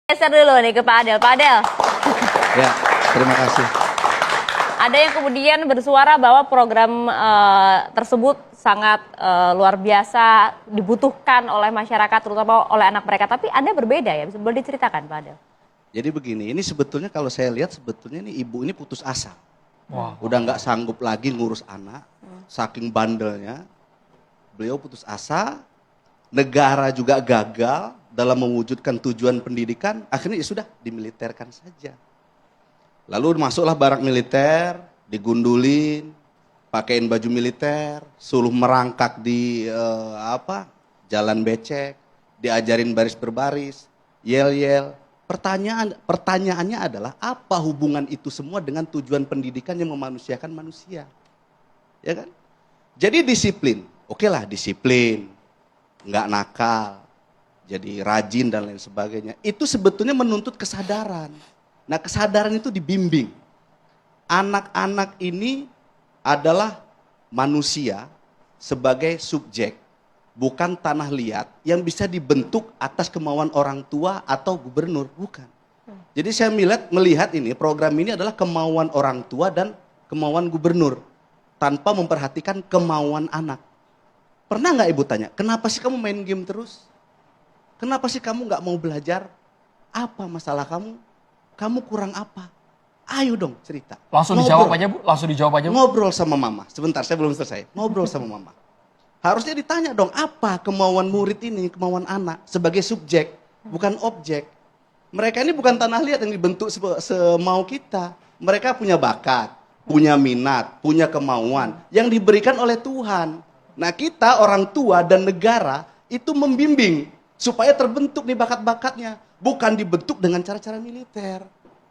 Geser dulu nih ke Pak Adel. Pak Adel. Ya, terima kasih. Ada yang kemudian bersuara bahwa program tersebut sangat luar biasa, dibutuhkan oleh masyarakat, terutama oleh anak mereka. Tapi Anda berbeda ya, boleh diceritakan Pak Adel? Jadi begini, ini sebetulnya kalau saya lihat sebetulnya ini ibu ini putus asa. Udah nggak sanggup lagi ngurus anak, saking bandelnya. Beliau putus asa, negara juga gagal dalam mewujudkan tujuan pendidikan, akhirnya ya sudah dimiliterkan saja. Lalu masuklah barak militer, digundulin, pakein baju militer, suruh merangkak di jalan becek, diajarin baris berbaris, yel-yel. Pertanyaannya adalah apa hubungan itu semua dengan tujuan pendidikan yang memanusiakan manusia? Ya kan? Jadi disiplin, oke lah disiplin, nggak nakal, jadi rajin dan lain sebagainya. Itu sebetulnya menuntut kesadaran. Nah kesadaran itu dibimbing. Anak-anak ini adalah manusia sebagai subjek, bukan tanah liat yang bisa dibentuk atas kemauan orang tua atau gubernur, bukan. Jadi saya melihat ini, program ini adalah kemauan orang tua dan kemauan gubernur, tanpa memperhatikan kemauan anak. Pernah nggak ibu tanya, kenapa sih kamu main game terus? Kenapa sih kamu nggak mau belajar? Apa masalah kamu? Kamu kurang apa? Ayo dong cerita. Langsung dijawab aja Bu, langsung dijawab aja Bu. Ngobrol sama mama, sebentar saya belum selesai. Ngobrol sama mama. Harusnya ditanya dong, apa kemauan murid ini, kemauan anak sebagai subjek, bukan objek. Mereka ini bukan tanah liat yang dibentuk semau kita. Mereka punya bakat, punya minat, punya kemauan yang diberikan oleh Tuhan. Nah kita orang tua dan negara itu membimbing supaya terbentuk nih bakat-bakatnya. Bukan dibentuk dengan cara-cara militer.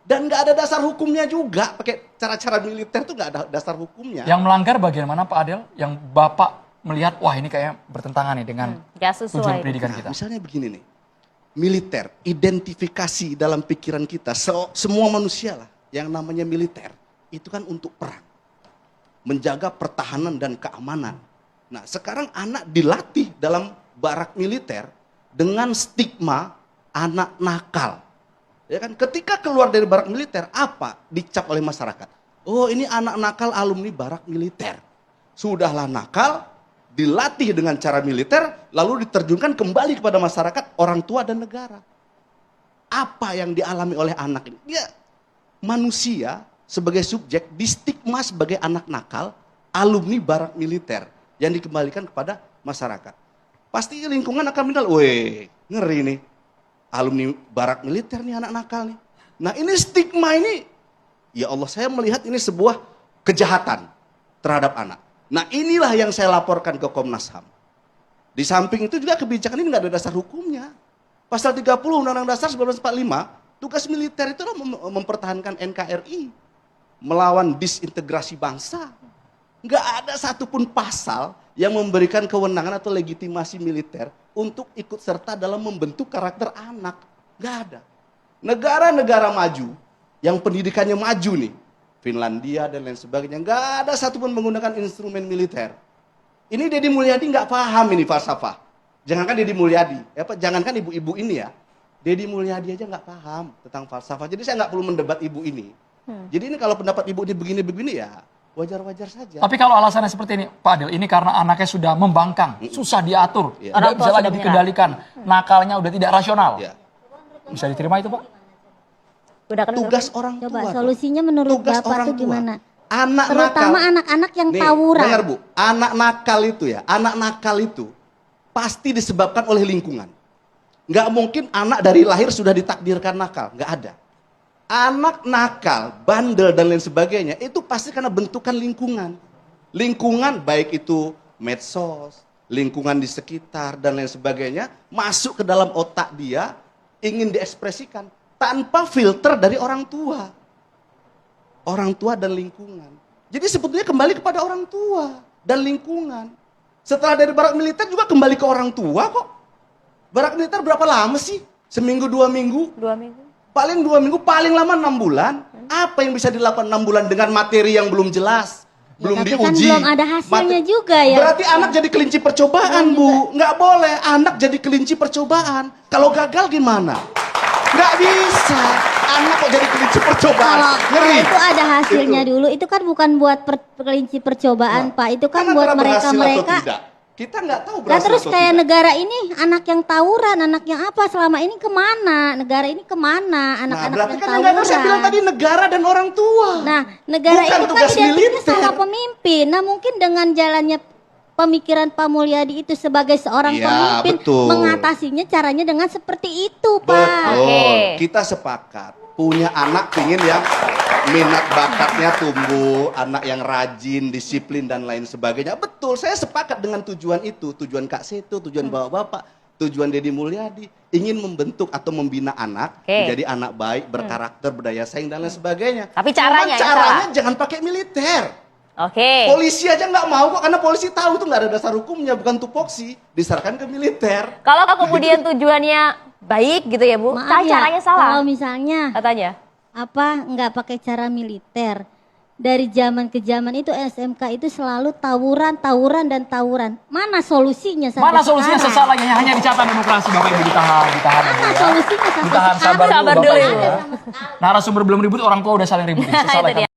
Dan nggak ada dasar hukumnya juga. Pakai cara-cara militer itu nggak ada dasar hukumnya. Yang melanggar bagian mana Pak Adel? Yang Bapak melihat, wah ini kayak bertentangan nih dengan tujuan pendidikan kita. Misalnya begini nih, militer, identifikasi dalam pikiran kita, semua manusia lah yang namanya militer, itu kan untuk perang. Menjaga pertahanan dan keamanan. Nah sekarang anak dilatih dalam barak militer dengan stigma anak nakal. Ya kan, ketika keluar dari barak militer, apa dicap oleh masyarakat? Oh ini anak nakal alumni barak militer. Sudahlah nakal, dilatih dengan cara militer, lalu diterjunkan kembali kepada masyarakat, orang tua dan negara. Apa yang dialami oleh anak ini? Dia manusia sebagai subjek distigma sebagai anak nakal, alumni barak militer yang dikembalikan kepada masyarakat. Pasti lingkungan akan bilang, weh ngeri nih, alumni barak militer nih anak nakal nih. Nah ini stigma ini, ya Allah saya melihat ini sebuah kejahatan terhadap anak. Nah inilah yang saya laporkan ke Komnas HAM. Di samping itu juga kebijakan ini nggak ada dasar hukumnya. Pasal 30 Undang-Undang Dasar 1945, tugas militer itu adalah mempertahankan NKRI, melawan disintegrasi bangsa. Nggak ada satupun pasal yang memberikan kewenangan atau legitimasi militer untuk ikut serta dalam membentuk karakter anak. Nggak ada. Negara-negara maju yang pendidikannya maju nih, Finlandia dan lain sebagainya, nggak ada satupun menggunakan instrumen militer. Ini Deddy Mulyadi nggak paham ini falsafah. Jangankan Deddy Mulyadi, jangankan ibu-ibu ini ya, Deddy Mulyadi aja nggak paham tentang falsafah. Jadi saya nggak perlu mendebat ibu ini. Jadi ini kalau pendapat ibu ini begini-begini ya wajar-wajar saja. Tapi kalau alasannya seperti ini, Pak Adel, ini karena anaknya sudah membangkang, susah diatur, tidak bisa lagi dikendalikan, nakalnya udah tidak rasional. Bisa diterima itu Pak? Tugas orang tua. Coba solusinya menurut tugas Bapak itu gimana? Anak terutama anak-anak yang tawuran. Dengar Bu, anak nakal itu ya, anak nakal itu pasti disebabkan oleh lingkungan. Nggak mungkin anak dari lahir sudah ditakdirkan nakal, nggak ada. Anak nakal, bandel dan lain sebagainya itu pasti karena bentukan lingkungan. Lingkungan baik itu medsos, lingkungan di sekitar dan lain sebagainya masuk ke dalam otak dia, ingin diekspresikan tanpa filter dari orang tua. Orang tua dan lingkungan. Jadi sebetulnya kembali kepada orang tua dan lingkungan. Setelah dari barak militer juga kembali ke orang tua kok. Barak militer berapa lama sih? Seminggu, 2 minggu? 2 minggu. Paling 2 minggu, paling lama 6 bulan. Apa yang bisa dilakukan 6 bulan dengan materi yang belum jelas? Belum tapi diuji. Kan belum ada hasilnya juga ya. Berarti anak jadi kelinci percobaan Bu. Nggak boleh anak jadi kelinci percobaan. Kalau gagal gimana? Nggak bisa. Anak kok jadi kelinci percobaan. Kalau Ngeri. itu ada hasilnya dulu, itu kan bukan buat kelinci percobaan, Pak. Itu kan buat antara berhasil atau mereka-mereka. tidak. Kita nggak tahu Nah berhasil terus atau kayak tidak. negara ini anak yang tawuran, anak yang apa selama ini kemana? Negara ini kemana? Nah, Anak-anak berarti yang kan yang gagal saya bilang tawuran. tadi negara dan orang tua. Nah, negara Bukan itu kan tugas identiknya militer. sama pemimpin. Nah, mungkin dengan jalannya pemikiran Pak Mulyadi itu sebagai seorang Iya, pemimpin betul. mengatasinya caranya dengan seperti itu, Pak. Betul. Oke. Kita sepakat. Punya anak pingin yang minat bakatnya tumbuh, anak yang rajin, disiplin dan lain sebagainya. Betul, saya sepakat dengan tujuan itu. Tujuan Kak Seto, tujuan Bapak-bapak, tujuan Deddy Mulyadi. Ingin membentuk atau membina anak Oke. menjadi anak baik, berkarakter, berdaya saing dan lain sebagainya. Tapi Cuman caranya yang caranya salah. jangan pakai militer. Oke. Polisi aja nggak mau kok, karena polisi tahu itu nggak ada dasar hukumnya, bukan tupoksi. Diserahkan ke militer. Kalau kemudian tujuannya baik gitu ya Bu, Maaf ya, caranya salah kalau misalnya katanya. apa nggak pakai cara militer. Dari zaman ke zaman itu SMK itu selalu tawuran dan tawuran. Mana solusinya sampai Mana solusinya sekarang? sesalahnya hanya dicata demokrasi Bapak Ibu ditahan Mana dulu ya. solusinya sampai Ditahan sekarang? sabar Sabar dulu dulu, Bapak Ibu. Ibu ya. Narasumber belum ribut, orang tua udah saling ribut. Itu Sesalahnya. dia.